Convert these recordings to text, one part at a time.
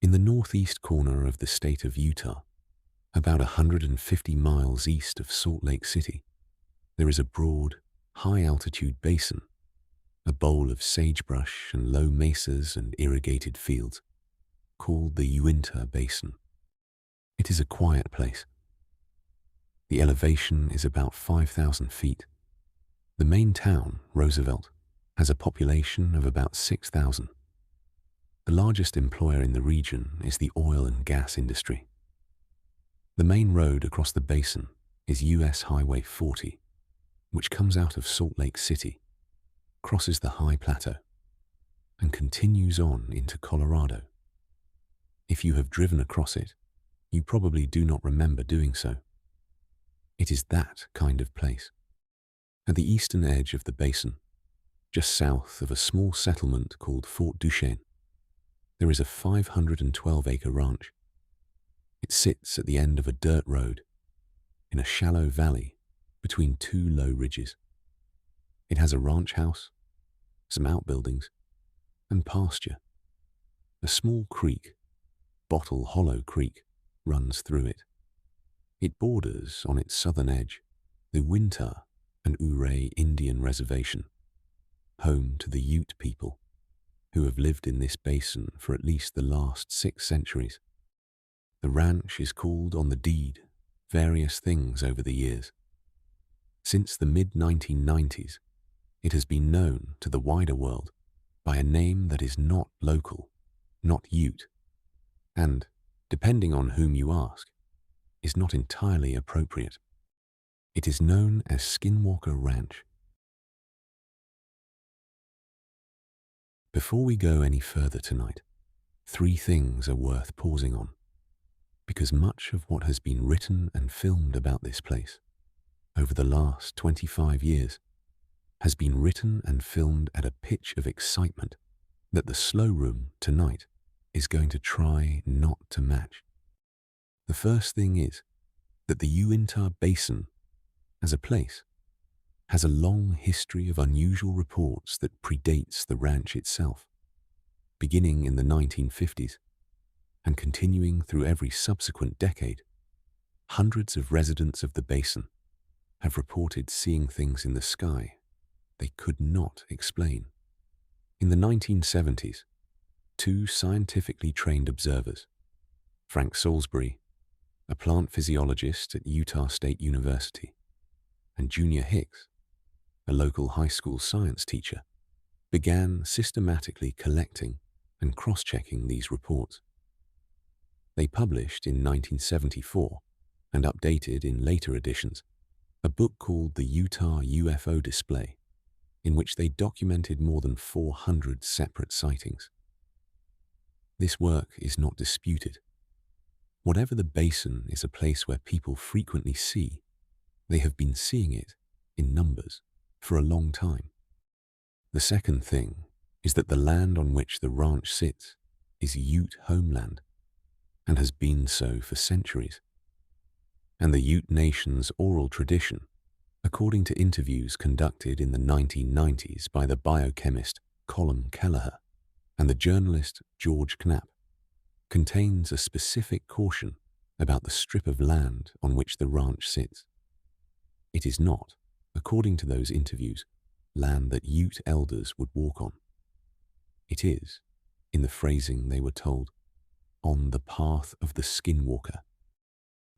In the northeast corner of the state of Utah, about 150 miles east of Salt Lake City, there is a broad, high-altitude basin, a bowl of sagebrush and low mesas and irrigated fields, called the Uintah Basin. It is a quiet place. The elevation is about 5,000 feet. The main town, Roosevelt, has a population of about 6,000. The largest employer in the region is the oil and gas industry. The main road across the basin is US Highway 40, which comes out of Salt Lake City, crosses the high plateau, and continues on into Colorado. If you have driven across it, you probably do not remember doing so. It is that kind of place. At the eastern edge of the basin, just south of a small settlement called Fort Duchesne, there is a 512-acre ranch. It sits at the end of a dirt road in a shallow valley between two low ridges. It has a ranch house, some outbuildings, and pasture. A small creek, Bottle Hollow Creek, runs through it. It borders, on its southern edge, the Uintah and Ouray Indian Reservation, home to the Ute people, who have lived in this basin for at least the last 6 centuries. The ranch is called on the deed various things over the years. Since the mid-1990s, it has been known to the wider world by a name that is not local, not Ute, and, depending on whom you ask, is not entirely appropriate. It is known as Skinwalker Ranch. Before we go any further tonight, 3 things are worth pausing on, because much of what has been written and filmed about this place over the last 25 years has been written and filmed at a pitch of excitement that the Slow Room tonight is going to try not to match. The first thing is that the Uintah Basin, as a place, has a long history of unusual reports that predates the ranch itself, beginning in the 1950s and continuing through every subsequent decade. Hundreds of residents of the basin have reported seeing things in the sky they could not explain. In the 1970s, 2 scientifically trained observers, Frank Salisbury, a plant physiologist at Utah State University, and Junior Hicks, a local high school science teacher, began systematically collecting and cross-checking these reports. They published in 1974, and updated in later editions, a book called The Utah UFO Display, in which they documented more than 400 separate sightings. This work is not disputed. Whatever the basin is a place where people frequently see, they have been seeing it in numbers for a long time. The second thing is that the land on which the ranch sits is Ute homeland and has been so for centuries. And the Ute Nation's oral tradition, according to interviews conducted in the 1990s by the biochemist Colm Kelleher and the journalist George Knapp, contains a specific caution about the strip of land on which the ranch sits. It is not, according to those interviews, land that Ute elders would walk on. It is, in the phrasing they were told, on the path of the Skinwalker.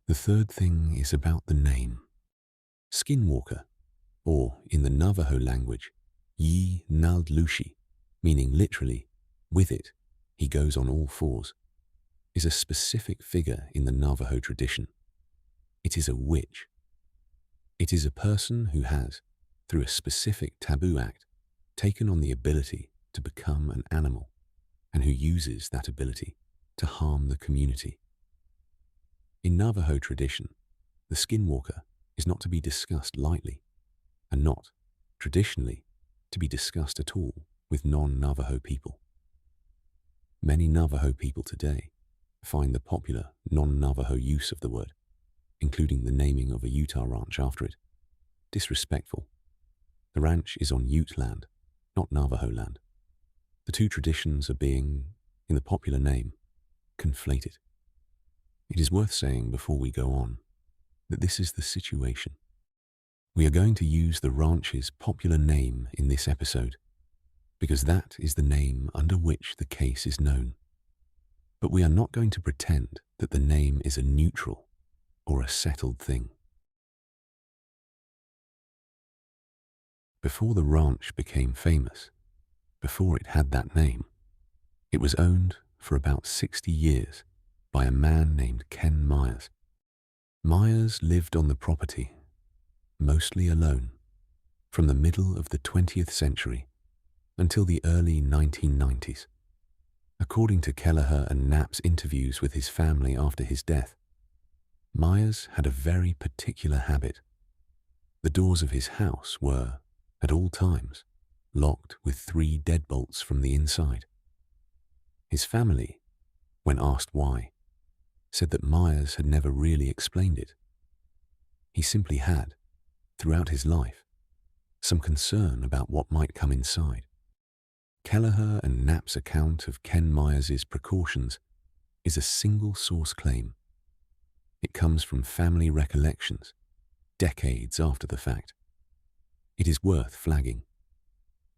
The third thing is about the name. Skinwalker, or in the Navajo language, Yi naaldlooshii, meaning literally, with it, he goes on all fours, is a specific figure in the Navajo tradition. It is a witch. It is a person who has, through a specific taboo act, taken on the ability to become an animal, and who uses that ability to harm the community. In Navajo tradition, the Skinwalker is not to be discussed lightly, and not, traditionally, to be discussed at all with non-Navajo people. Many Navajo people today find the popular non-Navajo use of the word, including the naming of a Utah ranch after it, disrespectful. The ranch is on Ute land, not Navajo land. The 2 traditions are being, in the popular name, conflated. It is worth saying before we go on that this is the situation. We are going to use the ranch's popular name in this episode because that is the name under which the case is known. But we are not going to pretend that the name is a neutral or a settled thing. Before the ranch became famous, before it had that name, it was owned for about 60 years by a man named Ken Myers. Myers lived on the property, mostly alone, from the middle of the 20th century until the early 1990s. According to Kelleher and Knapp's interviews with his family after his death, Myers had a very particular habit. The doors of his house were, at all times, locked with 3 deadbolts from the inside. His family, when asked why, said that Myers had never really explained it. He simply had, throughout his life, some concern about what might come inside. Kelleher and Knapp's account of Ken Myers's precautions is a single-source claim. It comes from family recollections, decades after the fact. It is worth flagging,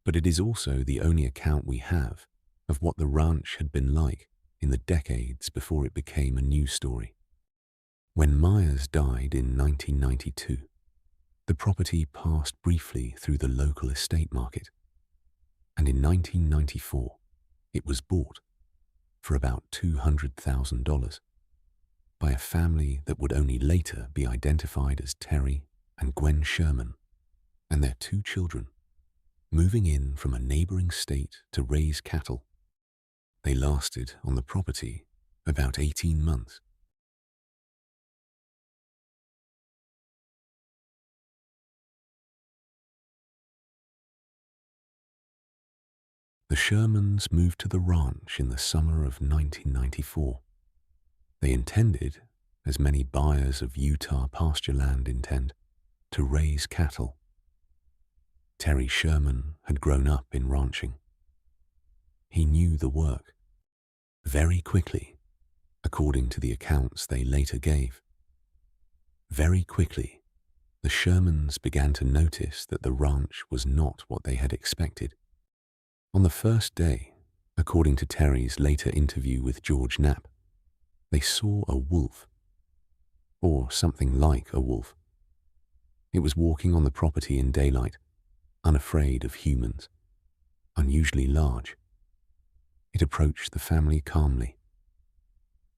but it is also the only account we have of what the ranch had been like in the decades before it became a news story. When Myers died in 1992, the property passed briefly through the local estate market, and in 1994 it was bought for about $200,000 by a family that would only later be identified as Terry and Gwen Sherman and their 2 children, moving in from a neighboring state to raise cattle. They lasted on the property about 18 months. The Shermans moved to the ranch in the summer of 1994. They intended, as many buyers of Utah pasture land intend, to raise cattle. Terry Sherman had grown up in ranching. He knew the work. Very quickly, according to the accounts they later gave, very quickly, the Shermans began to notice that the ranch was not what they had expected. On the first day, according to Terry's later interview with George Knapp, they saw a wolf, or something like a wolf. It was walking on the property in daylight, unafraid of humans, unusually large. It approached the family calmly.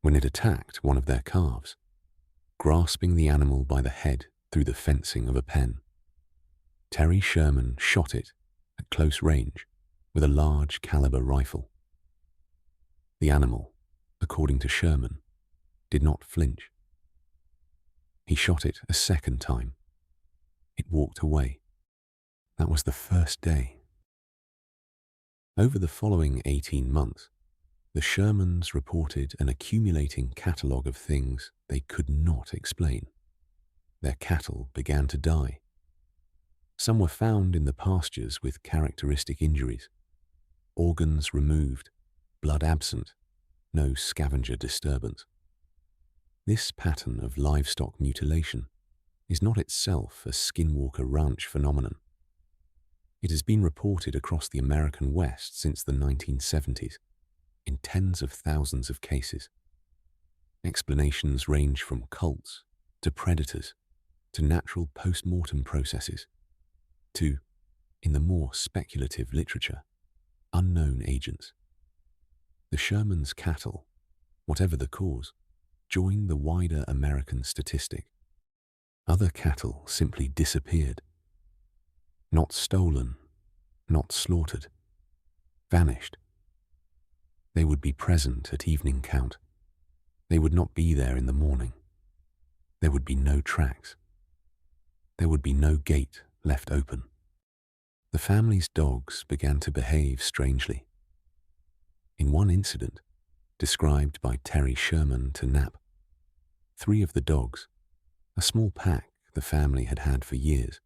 When it attacked one of their calves, grasping the animal by the head through the fencing of a pen, Terry Sherman shot it at close range with a large caliber rifle. The animal, according to Sherman, did not flinch. He shot it a second time. It walked away. That was the first day. Over the following 18 months, the Shermans reported an accumulating catalogue of things they could not explain. Their cattle began to die. Some were found in the pastures with characteristic injuries, organs removed, blood absent, no scavenger disturbance. This pattern of livestock mutilation is not itself a Skinwalker Ranch phenomenon. It has been reported across the American West since the 1970s, in tens of thousands of cases. Explanations range from cults, to predators, to natural post-mortem processes, to, in the more speculative literature, unknown agents. The Sherman's cattle, whatever the cause, join the wider American statistic. Other cattle simply disappeared. Not stolen, not slaughtered, vanished. They would be present at evening count. They would not be there in the morning. There would be no tracks. There would be no gate left open. The family's dogs began to behave strangely. In one incident, described by Terry Sherman to Knapp, 3 of the dogs, a small pack the family had had for years,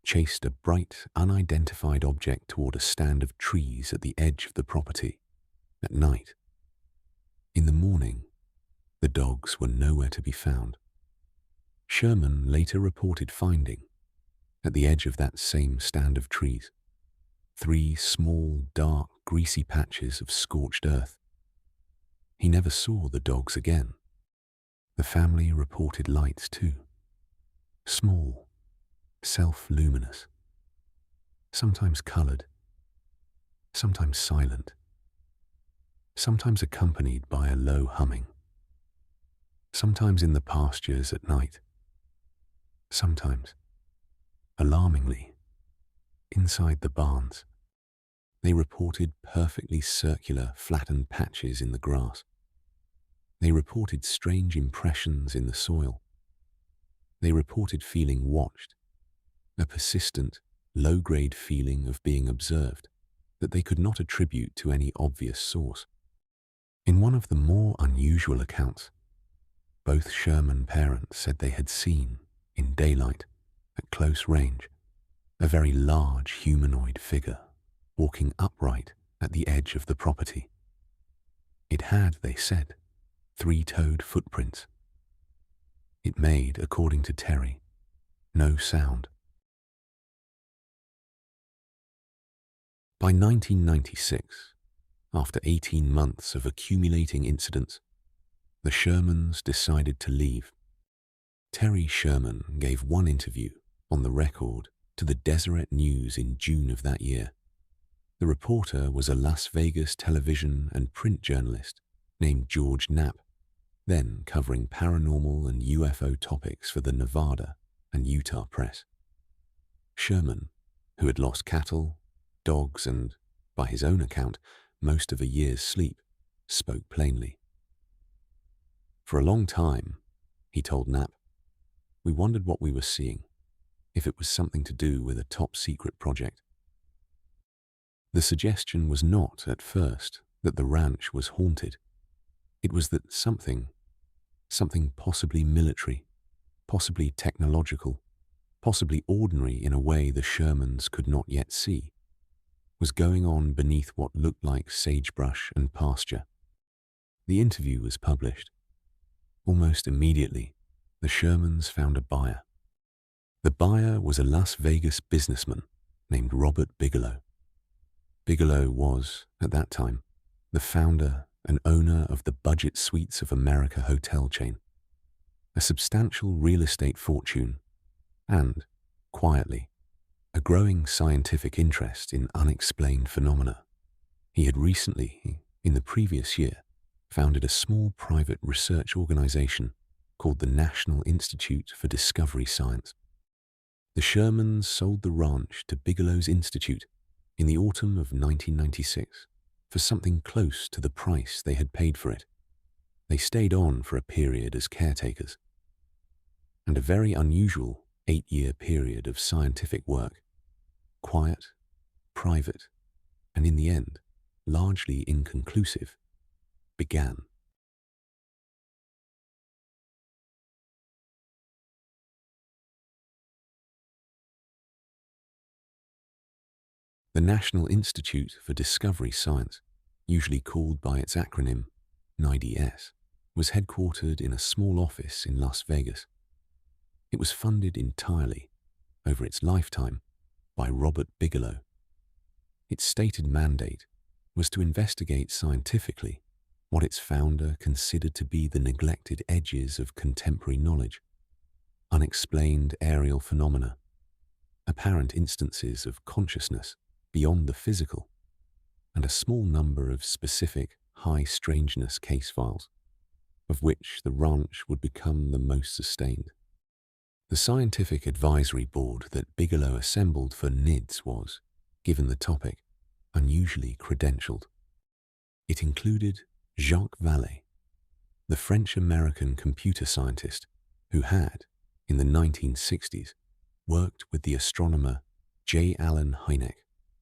chased a bright, unidentified object toward a stand of trees at the edge of the property at night. In the morning, the dogs were nowhere to be found. Sherman later reported finding, at the edge of that same stand of trees, 3 small, dark, greasy patches of scorched earth. He never saw the dogs again. The family reported lights too. Small, self-luminous, sometimes colored, sometimes silent, sometimes accompanied by a low humming, sometimes in the pastures at night, sometimes, alarmingly, inside the barns. They reported perfectly circular, flattened patches in the grass. They reported strange impressions in the soil. They reported feeling watched, a persistent, low-grade feeling of being observed that they could not attribute to any obvious source. In one of the more unusual accounts, both Sherman parents said they had seen, in daylight, at close range, a very large humanoid figure walking upright at the edge of the property. It had, they said, 3-toed footprints. It made, according to Terry, no sound. By 1996, after 18 months of accumulating incidents, the Shermans decided to leave. Terry Sherman gave one interview on the record to the Deseret News in June of that year. The reporter was a Las Vegas television and print journalist named George Knapp, then covering paranormal and UFO topics for the Nevada and Utah press. Sherman, who had lost cattle, dogs, and, by his own account, most of a year's sleep, spoke plainly. For a long time, he told Knapp, we wondered what we were seeing, if it was something to do with a top-secret project. The suggestion was not, at first, that the ranch was haunted. It was that something possibly military, possibly technological, possibly ordinary in a way the Shermans could not yet see, was going on beneath what looked like sagebrush and pasture. The interview was published. Almost immediately, the Shermans found a buyer. The buyer was a Las Vegas businessman named Robert Bigelow. Bigelow was, at that time, the founder and owner of the Budget Suites of America hotel chain, a substantial real estate fortune, and, quietly, a growing scientific interest in unexplained phenomena. He had recently, in the previous year, founded a small private research organization called the National Institute for Discovery Science. The Shermans sold the ranch to Bigelow's Institute in the autumn of 1996 for something close to the price they had paid for it. They stayed on for a period as caretakers, and a very unusual 8-year period of scientific work, quiet, private, and in the end, largely inconclusive, began. The National Institute for Discovery Science, usually called by its acronym NIDS, was headquartered in a small office in Las Vegas. It was funded entirely, over its lifetime, by Robert Bigelow. Its stated mandate was to investigate scientifically what its founder considered to be the neglected edges of contemporary knowledge, unexplained aerial phenomena, apparent instances of consciousness beyond the physical, and a small number of specific high strangeness case files, of which the ranch would become the most sustained. The scientific advisory board that Bigelow assembled for NIDS was, given the topic, unusually credentialed. It included Jacques Vallée, the French-American computer scientist who had, in the 1960s, worked with the astronomer J. Allen Hynek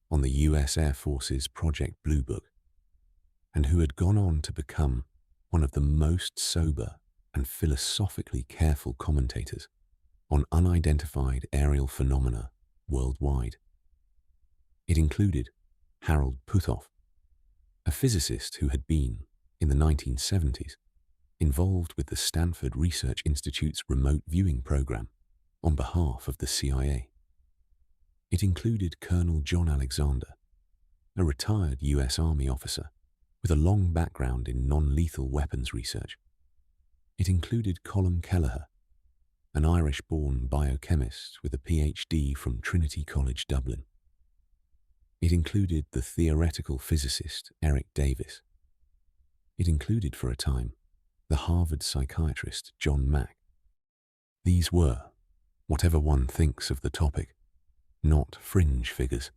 on the U.S. Air Force's Project Blue Book, and who had gone on to become one of the most sober and philosophically careful commentators on unidentified aerial phenomena worldwide. It included Harold Puthoff, a physicist who had been, in the 1970s, involved with the Stanford Research Institute's remote viewing program on behalf of the CIA. It included Colonel John Alexander, a retired U.S. Army officer with a long background in non-lethal weapons research. It included Colm Kelleher, an Irish-born biochemist with a PhD from Trinity College Dublin. It included the theoretical physicist Eric Davis. It included, for a time, the Harvard psychiatrist John Mack. These were, whatever one thinks of the topic, not fringe figures.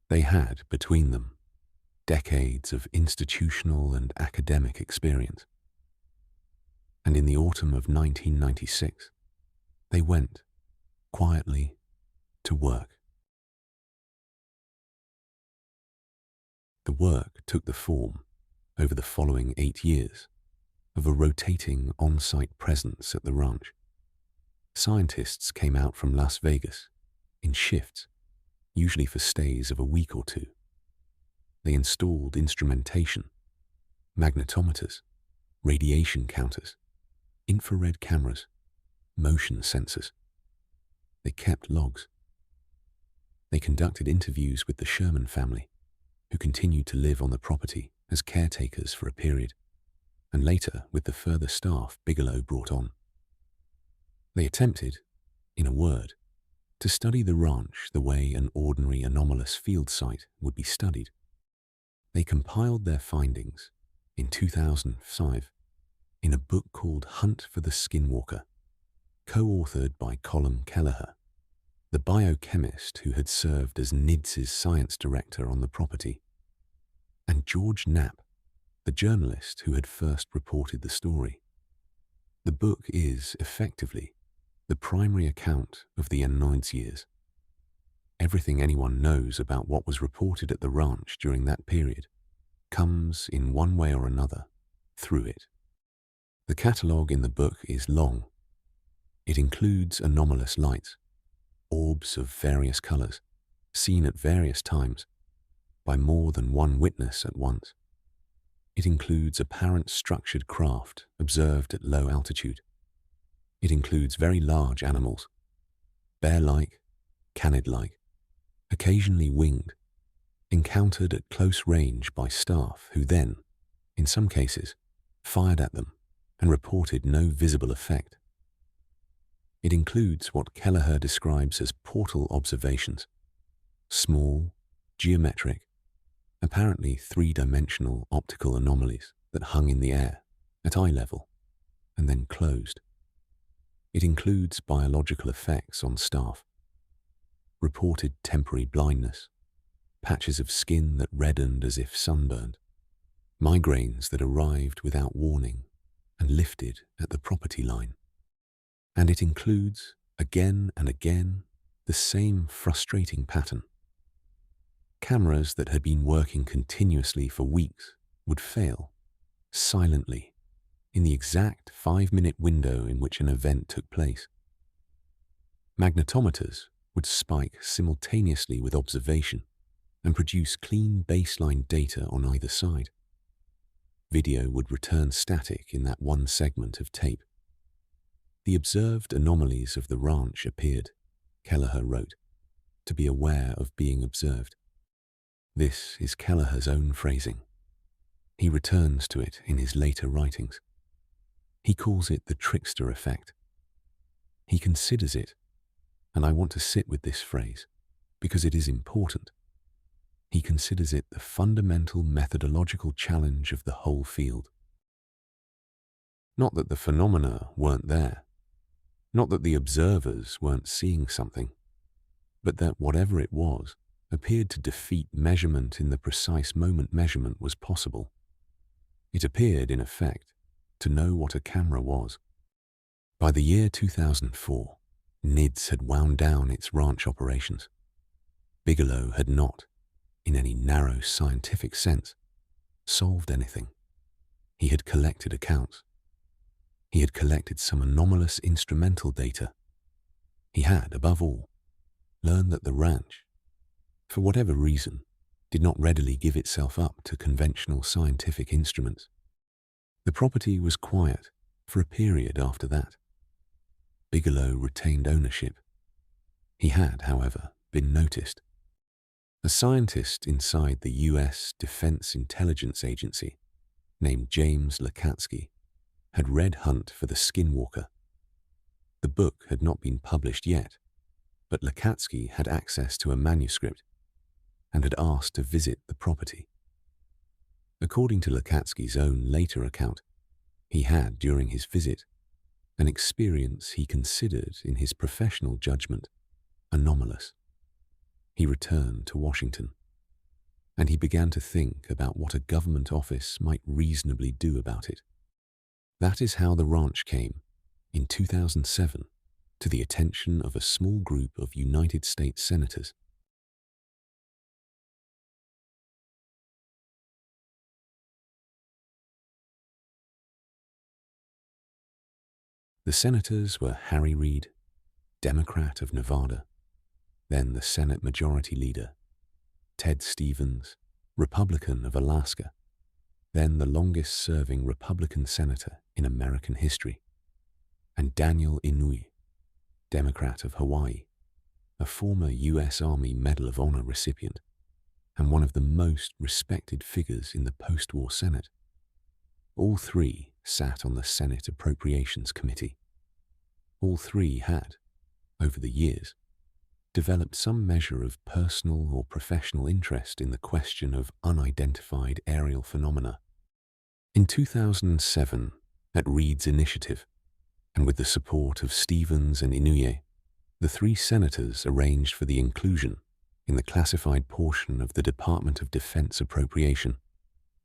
They had, between them, decades of institutional and academic experience. And in the autumn of 1996, they went, quietly, to work. The work took the form, over the following 8 years, of a rotating on-site presence at the ranch. Scientists came out from Las Vegas in shifts, usually for stays of a week or two. They installed instrumentation, magnetometers, radiation counters, infrared cameras, motion sensors. They kept logs. They conducted interviews with the Sherman family, who continued to live on the property as caretakers for a period, and later with the further staff Bigelow brought on. They attempted, in a word, to study the ranch the way an ordinary anomalous field site would be studied. They compiled their findings in 2005 in a book called Hunt for the Skinwalker, co-authored by Colm Kelleher, the biochemist who had served as NIDS's science director on the property, and George Knapp, the journalist who had first reported the story. The book is, effectively, the primary account of the NIDS years. Everything anyone knows about what was reported at the ranch during that period comes, in one way or another, through it. The catalogue in the book is long. It includes anomalous lights, orbs of various colours, seen at various times, by more than one witness at once. It includes apparent structured craft observed at low altitude. It includes very large animals, bear-like, canid-like, occasionally winged, encountered at close range by staff who then, in some cases, fired at them and reported no visible effect. It includes what Kelleher describes as portal observations, small, geometric, apparently three-dimensional optical anomalies that hung in the air at eye level and then closed. It includes biological effects on staff, reported temporary blindness, patches of skin that reddened as if sunburned, migraines that arrived without warning and lifted at the property line. And it includes, again and again, the same frustrating pattern. Cameras that had been working continuously for weeks would fail, silently, in the exact 5-minute window in which an event took place. Magnetometers would spike simultaneously with observation and produce clean baseline data on either side. Video would return static in that one segment of tape. The observed anomalies of the ranch appeared, Kelleher wrote, to be aware of being observed. This is Kelleher's own phrasing. He returns to it in his later writings. He calls it the trickster effect. He considers it, and I want to sit with this phrase because it is important. He considers it the fundamental methodological challenge of the whole field. Not that the phenomena weren't there, not that the observers weren't seeing something, but that whatever it was appeared to defeat measurement in the precise moment measurement was possible. It appeared, in effect, to know what a camera was. By the year 2004, NIDS had wound down its ranch operations. Bigelow had not, in any narrow scientific sense, solved anything. He had collected accounts. He had collected some anomalous instrumental data. He had, above all, learned that the ranch, for whatever reason, did not readily give itself up to conventional scientific instruments. The property was quiet for a period after that. Bigelow retained ownership. He had, however, been noticed. A scientist inside the U.S. Defense Intelligence Agency, named James Lacatski, had read Hunt for the Skinwalker. The book had not been published yet, but Lacatski had access to a manuscript and had asked to visit the property. According to Lacatski's own later account, he had, during his visit, an experience he considered, in his professional judgment, anomalous. He returned to Washington, and he began to think about what a government office might reasonably do about it. That is how the ranch came, in 2007, to the attention of a small group of United States senators. The senators were Harry Reid, Democrat of Nevada, then the Senate Majority Leader, Ted Stevens, Republican of Alaska, then the longest-serving Republican senator in American history, and Daniel Inouye, Democrat of Hawaii, a former U.S. Army Medal of Honor recipient and one of the most respected figures in the post-war Senate. All three sat on the Senate Appropriations Committee. All three had, over the years, developed some measure of personal or professional interest in the question of unidentified aerial phenomena. In 2007, at Reid's initiative, and with the support of Stevens and Inouye, the three senators arranged for the inclusion, in the classified portion of the Department of Defense appropriation,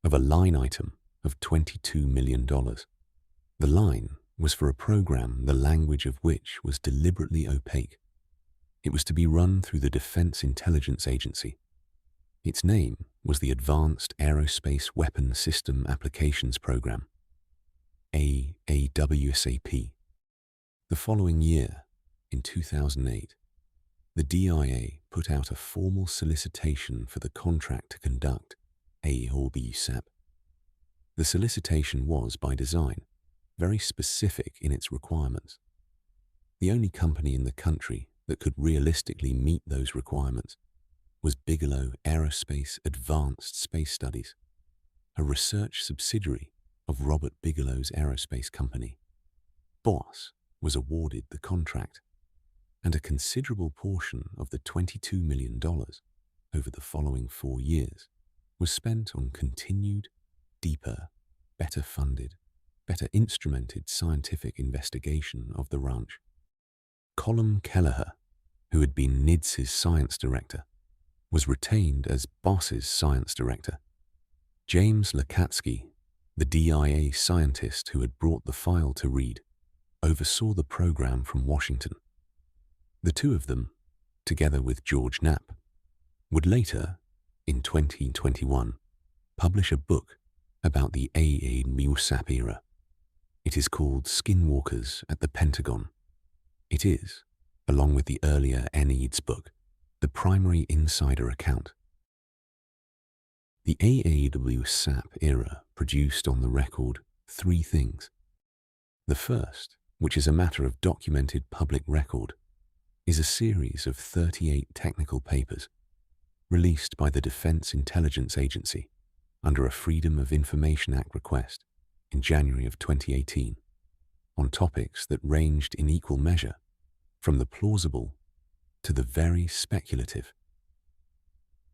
of a line item of $22 million. The line was for a program the language of which was deliberately opaque. It was to be run through the Defense Intelligence Agency. Its name was the Advanced Aerospace Weapon System Applications Program, AAWSAP. The following year, in 2008, the DIA put out a formal solicitation for the contract to conduct AAWSAP. The solicitation was, by design, very specific in its requirements. The only company in the country that could realistically meet those requirements was Bigelow Aerospace Advanced Space Studies, a research subsidiary of Robert Bigelow's aerospace company. BOSS was awarded the contract, and a considerable portion of the $22 million over the following 4 years was spent on continued, deeper, better funded, better instrumented scientific investigation of the ranch. Colm Kelleher, who had been NIDS's science director, was retained as BOSS's science director. James Lacatski, the DIA scientist who had brought the file to Reid, oversaw the program from Washington. The two of them, together with George Knapp, would later, in 2021, publish a book about the AAWSAP era. It is called Skinwalkers at the Pentagon. It is, along with the earlier NIDS book, the primary insider account. The AAWSAP era produced on the record 3 things. The first, which is a matter of documented public record, is a series of 38 technical papers released by the Defense Intelligence Agency under a Freedom of Information Act request in January of 2018 on topics that ranged in equal measure from the plausible to the very speculative.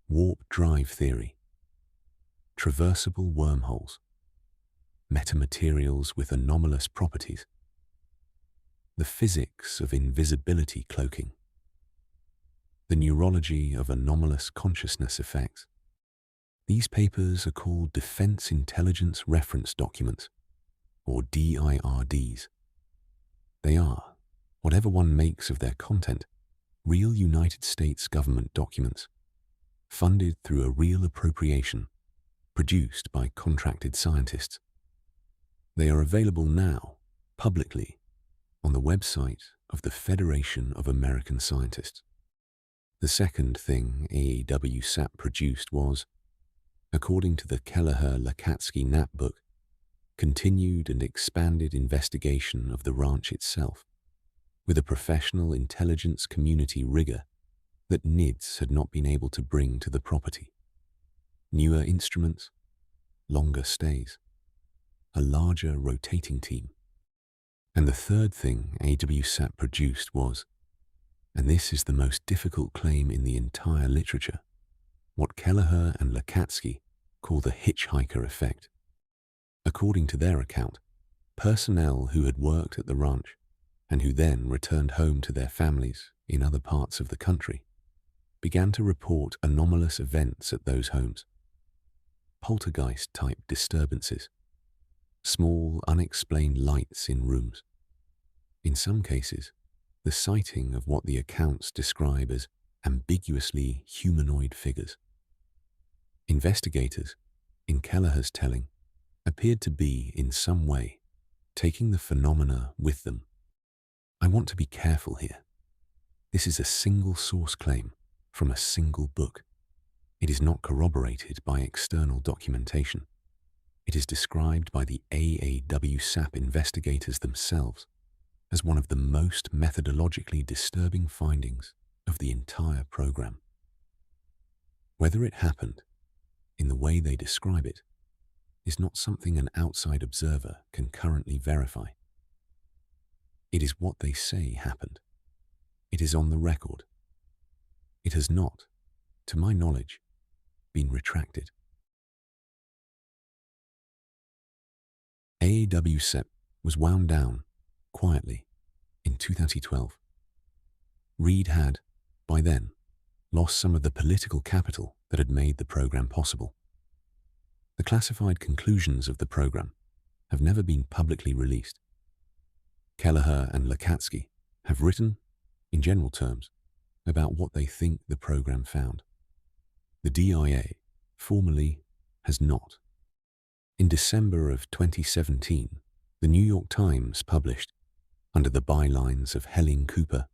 Warp drive theory, traversable wormholes, metamaterials with anomalous properties, the physics of invisibility cloaking, the neurology of anomalous consciousness effects. These papers are called Defense Intelligence Reference Documents, or DIRDs. They are, whatever one makes of their content, real United States government documents, funded through a real appropriation, produced by contracted scientists. They are available now, publicly, on the website of the Federation of American Scientists. The second thing AAWSAP produced was, according to the Kelleher Lacatski Nap book, continued and expanded investigation of the ranch itself, with a professional intelligence community rigor that NIDS had not been able to bring to the property. Newer instruments, longer stays, a larger rotating team. And the third thing AAWSAP produced was, and this is the most difficult claim in the entire literature, what Kelleher and Lacatski call the hitchhiker effect. According to their account, personnel who had worked at the ranch and who then returned home to their families in other parts of the country began to report anomalous events at those homes. Poltergeist-type disturbances, small unexplained lights in rooms. In some cases, the sighting of what the accounts describe as ambiguously humanoid figures. Investigators, in Kelleher's telling, appeared to be, in some way, taking the phenomena with them. I want to be careful here. This is a single source claim from a single book. It is not corroborated by external documentation. It is described by the AAWSAP investigators themselves as one of the most methodologically disturbing findings of the entire program. Whether it happened in the way they describe it is not something an outside observer can currently verify. It is what they say happened. It is on the record. It has not, to my knowledge, been retracted. AAWSAP was wound down, quietly, in 2012. Reed had, by then, lost some of the political capital that had made the program possible. The classified conclusions of the program have never been publicly released. Kelleher and Lacatski have written, in general terms, about what they think the program found. The DIA, formally, has not. In December of 2017, the New York Times published, under the bylines of Helene Cooper,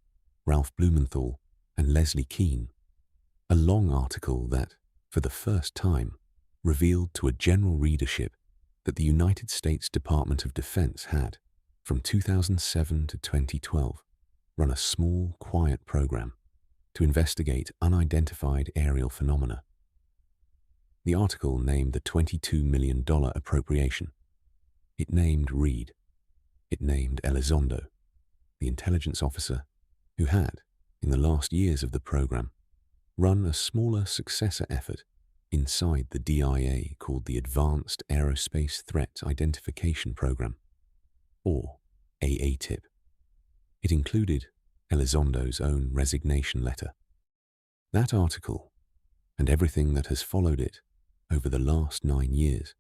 Ralph Blumenthal, and Leslie Kean, a long article that, for the first time, revealed to a general readership that the United States Department of Defense had, from 2007 to 2012, run a small, quiet program to investigate unidentified aerial phenomena. The article named the $22 million appropriation. It named Reed. It named Elizondo, the intelligence officer who had, in the last years of the program, run a smaller successor effort inside the DIA called the Advanced Aerospace Threat Identification Program, or AATIP. It included Elizondo's own resignation letter. That article, and everything that has followed it over the last 9 years,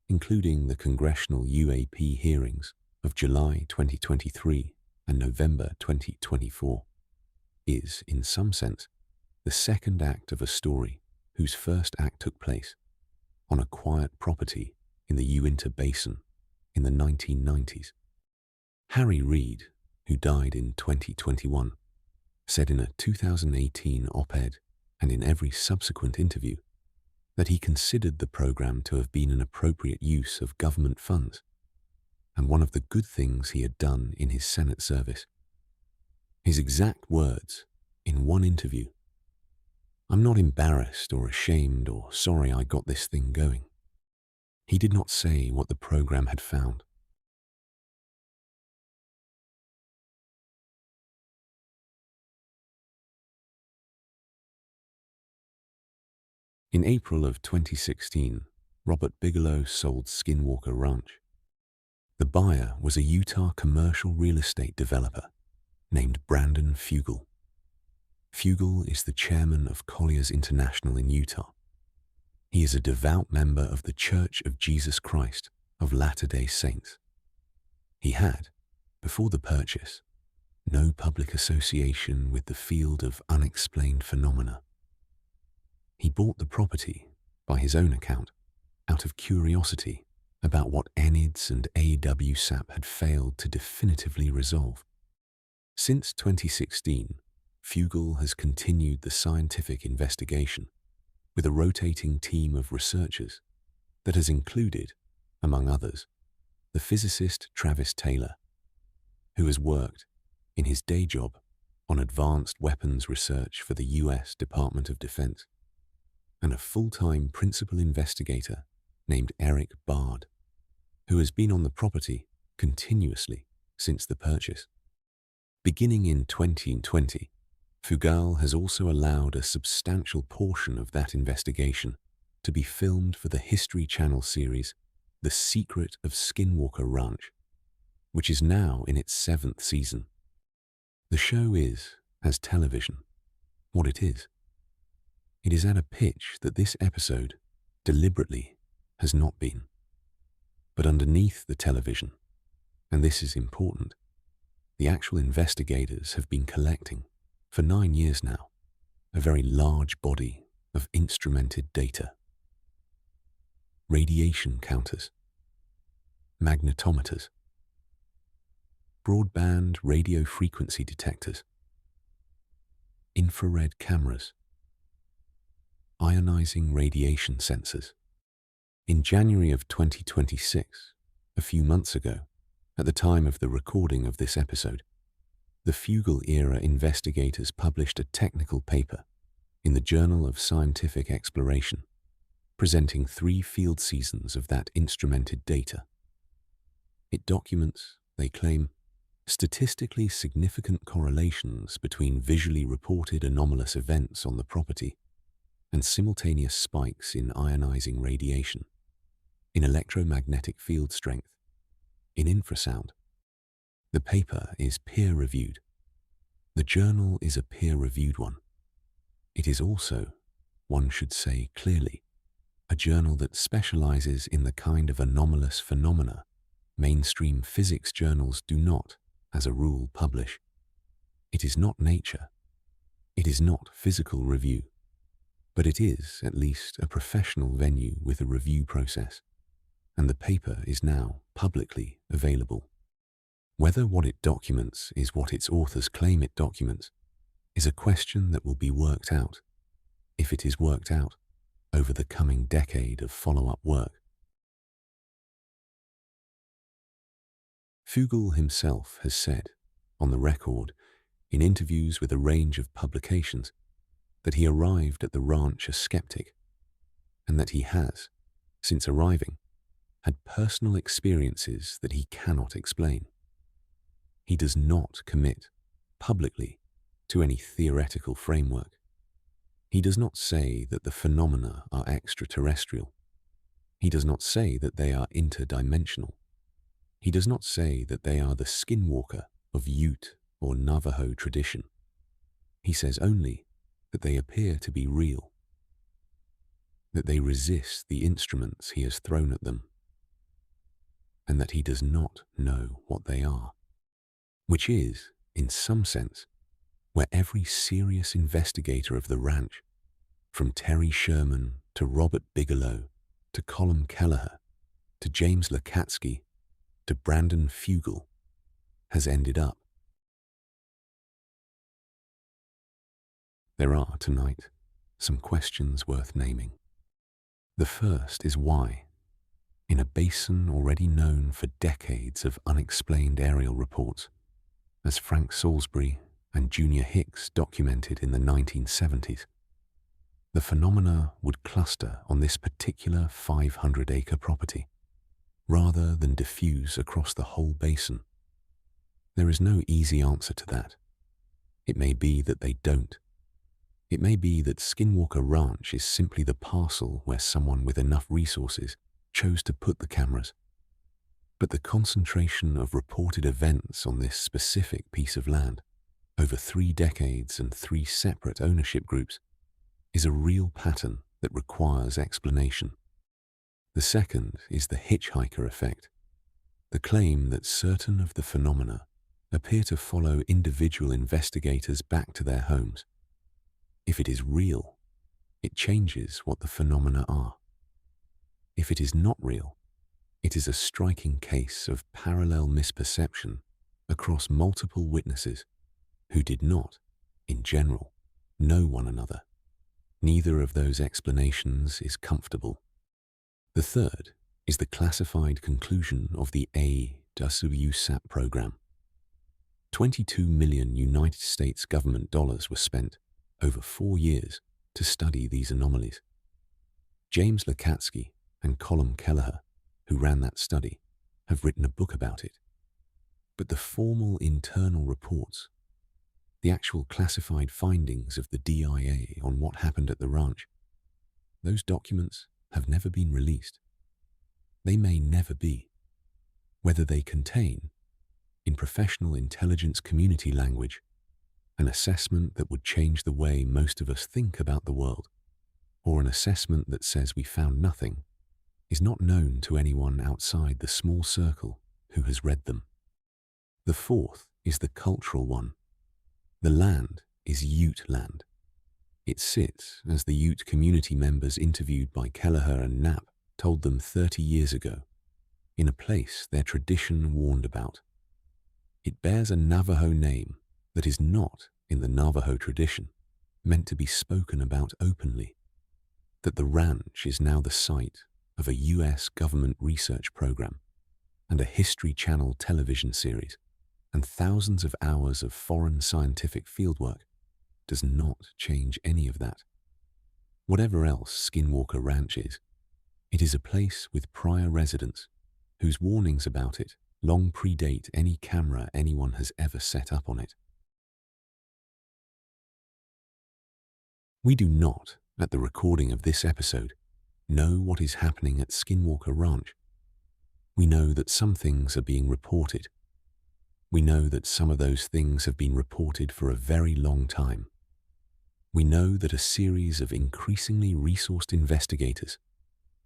including the congressional UAP hearings of July 2023 and November 2024, is, in some sense, the second act of a story whose first act took place on a quiet property in the Uintah Basin in the 1990s. Harry Reid, who died in 2021, said in a 2018 op-ed and in every subsequent interview that he considered the program to have been an appropriate use of government funds and one of the good things he had done in his Senate service. His exact words in one interview, "I'm not embarrassed or ashamed or sorry I got this thing going." He did not say what the program had found. In April of 2016, Robert Bigelow sold Skinwalker Ranch. The buyer was a Utah commercial real estate developer named Brandon Fugal. Fugal is the chairman of Colliers International in Utah. He is a devout member of the Church of Jesus Christ of Latter-day Saints. He had, before the purchase, no public association with the field of unexplained phenomena. He bought the property, by his own account, out of curiosity about what NIDS and AAWSAP had failed to definitively resolve. Since 2016, Fugal has continued the scientific investigation with a rotating team of researchers that has included, among others, the physicist Travis Taylor, who has worked in his day job on advanced weapons research for the US Department of Defense, and a full-time principal investigator named Eric Bard, who has been on the property continuously since the purchase. Beginning in 2020, Fugal has also allowed a substantial portion of that investigation to be filmed for the History Channel series The Secret of Skinwalker Ranch, which is now in its 7th season. The show is, as television, what it is. It is at a pitch that this episode deliberately has not been. But underneath the television, and this is important, the actual investigators have been collecting, for 9 years now, a very large body of instrumented data. Radiation counters, magnetometers, broadband radio frequency detectors, infrared cameras, ionizing radiation sensors. In January of 2026, a few months ago, at the time of the recording of this episode, the Fugal-era investigators published a technical paper in the Journal of Scientific Exploration, presenting 3 field seasons of that instrumented data. It documents, they claim, statistically significant correlations between visually reported anomalous events on the property and simultaneous spikes in ionizing radiation, in electromagnetic field strength, in infrasound. The paper is peer-reviewed. The journal is a peer-reviewed one. It is also, one should say clearly, a journal that specializes in the kind of anomalous phenomena mainstream physics journals do not, as a rule, publish. It is not Nature. It is not Physical Review. But it is, at least, a professional venue with a review process, and the paper is now publicly available. Whether what it documents is what its authors claim it documents is a question that will be worked out, if it is worked out, over the coming decade of follow-up work. Fugal himself has said, on the record, in interviews with a range of publications, that he arrived at the ranch a skeptic, and that he has, since arriving, had personal experiences that he cannot explain. He does not commit, publicly, to any theoretical framework. He does not say that the phenomena are extraterrestrial. He does not say that they are interdimensional. He does not say that they are the skinwalker of Ute or Navajo tradition. He says only that they appear to be real, that they resist the instruments he has thrown at them, and that he does not know what they are. Which is, in some sense, where every serious investigator of the ranch, from Terry Sherman to Robert Bigelow to Colm Kelleher to James Lacatski to Brandon Fugal, has ended up. There are, tonight, some questions worth naming. The first is why, in a basin already known for decades of unexplained aerial reports, as Frank Salisbury and Junior Hicks documented in the 1970s, the phenomena would cluster on this particular 500-acre property, rather than diffuse across the whole basin. There is no easy answer to that. It may be that they don't. It may be that Skinwalker Ranch is simply the parcel where someone with enough resources chose to put the cameras. But the concentration of reported events on this specific piece of land, over 3 decades and 3 separate ownership groups, is a real pattern that requires explanation. The second is the hitchhiker effect, the claim that certain of the phenomena appear to follow individual investigators back to their homes. If it is real, it changes what the phenomena are. If it is not real, it is a striking case of parallel misperception across multiple witnesses who did not, in general, know one another. Neither of those explanations is comfortable. The third is the classified conclusion of the AAWSAP program. 22 million United States government dollars were spent over 4 years to study these anomalies. James Lacatski and Colm Kelleher, who ran that study, have written a book about it. But the formal internal reports, the actual classified findings of the DIA on what happened at the ranch, those documents have never been released. They may never be. Whether they contain, in professional intelligence community language, an assessment that would change the way most of us think about the world, or an assessment that says we found nothing, is not known to anyone outside the small circle who has read them. The fourth is the cultural one. The land is Ute land. It sits, as the Ute community members interviewed by Kelleher and Knapp told them 30 years ago, in a place their tradition warned about. It bears a Navajo name that is not, in the Navajo tradition, meant to be spoken about openly. That the ranch is now the site of a US government research program and a History Channel television series and thousands of hours of foreign scientific fieldwork does not change any of that. Whatever else Skinwalker Ranch is, it is a place with prior residents whose warnings about it long predate any camera anyone has ever set up on it. We do not, at the recording of this episode, know what is happening at Skinwalker Ranch. We know that some things are being reported. We know that some of those things have been reported for a very long time. We know that a series of increasingly resourced investigators,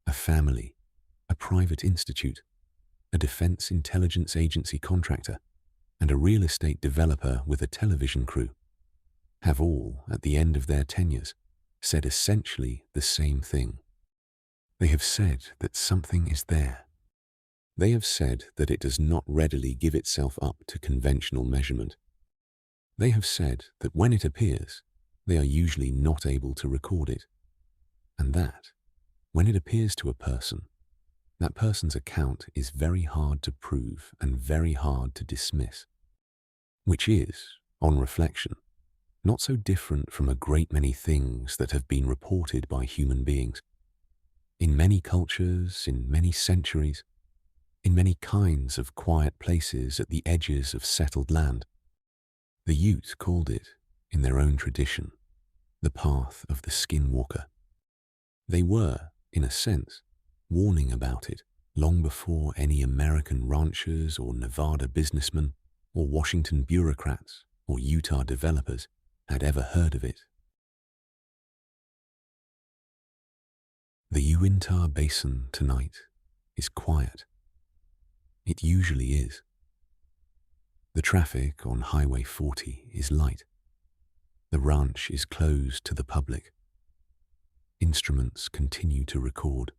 a family, a private institute, a defense intelligence agency contractor, and a real estate developer with a television crew, have all, at the end of their tenures, said essentially the same thing. They have said that something is there. They have said that it does not readily give itself up to conventional measurement. They have said that when it appears, they are usually not able to record it, and that, when it appears to a person, that person's account is very hard to prove and very hard to dismiss, which is, on reflection, not so different from a great many things that have been reported by human beings. In many cultures, in many centuries, in many kinds of quiet places at the edges of settled land, the Ute called it, in their own tradition, the path of the skinwalker. They were, in a sense, warning about it long before any American ranchers or Nevada businessmen or Washington bureaucrats or Utah developers had ever heard of it. The Uintah Basin tonight is quiet. It usually is. The traffic on Highway 40 is light. The ranch is closed to the public. Instruments continue to record.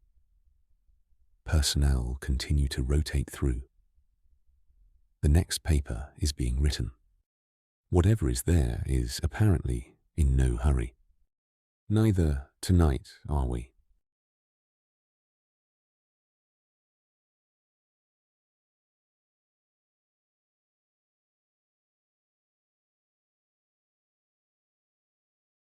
Personnel continue to rotate through. The next paper is being written. Whatever is there is apparently in no hurry. Neither tonight are we.